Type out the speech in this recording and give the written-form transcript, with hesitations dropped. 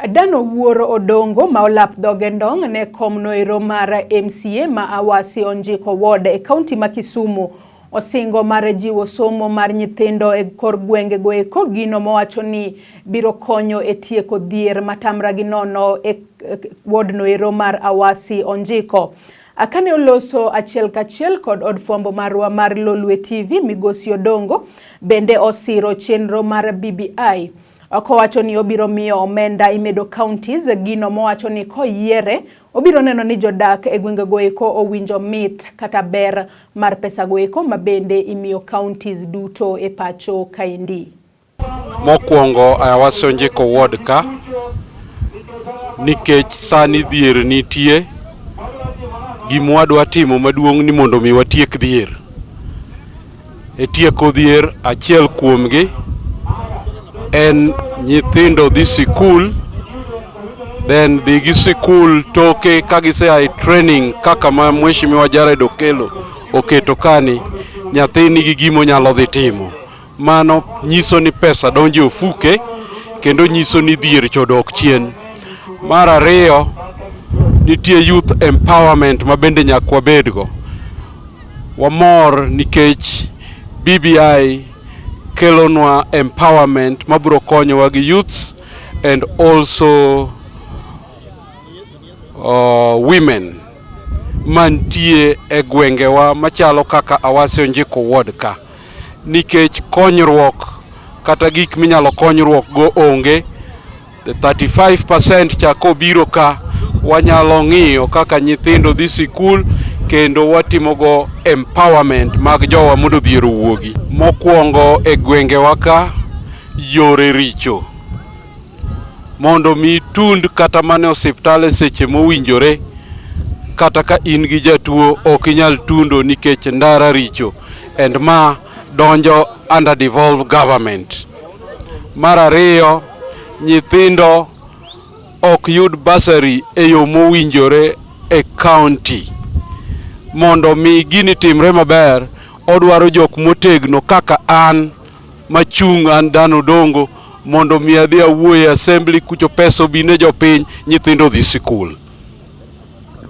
Dano Wuoro Odongo ma olap dhoge ndong' ne kom noero mar MCA ma Awasi Onjiko Ward e kaunti ma Kisumu osingo mar jiwo somo mar nyithindo e kor gwenge go eko, gino mowacho ni biro konyo e tieko dhier matamra gi nono e ward noero mar Awasi Onjiko. Akane oloso achiel kachiel kod od fwambo marwa mar Lolwe TV, Migosi Odongo bende osiro chenro mar BBI. Okowacho ni obiro miyo omenda imedo counties, gino mowacho ni koyiere obiro neno ni jodak e gwenge go eko owinjo mit kata ber mar pesa go eko mabende imiyo counties duto e pacho kaendi. Mokwongo Awasi Onjiko Ward ka nikech sani dhier nitie, gima wadwa timo maduong' ni mondo mi watiek dhier. E tieko dhier achiel kuomgi en nyithindo dhi sikul, then dhi sikul toke kagisea training kaka ma Mheshimiwa Jared Okelo oketo kani, nyathi nigi gimo nyalo dhi timo. Mano nyiso ni pesa donjo ofuke kendo nyiso ni dhier chodok chien. Mar ariyo, nitie youth empowerment ma bende nyaka wabedgo. Wamor nikech BBI kelonwa empowerment mabiro konyowa gi youths and also women mantie e gwengewa machalo kaka Awasi Onjiko Ward ka. Nikech konyruok kata gik minyalo konyruok go onge, 35% chako biro ka wanyalo ng'iyo kaka nyithindo dhi sikul kendo watimogo empowerment mag jowa mondo dhier owuogi. Mokwongo e gwengewa ka yore richo, mondo mi tund kata mane osiptale seche mowinjore, kata ka in gi jatuo ok inyal tundo nikech ndara richo, and ma donjo under devolved government. Mar ariyo, nyithindo ok yud basari e yo mowinjore e county. Mondo mi gini timre maber, odwaro jok motegno kaka an machung' an Dano Odongo, mondo mi adhi awuoye assembly kucho pesa obine jopiny, nyithindo dhi sikul.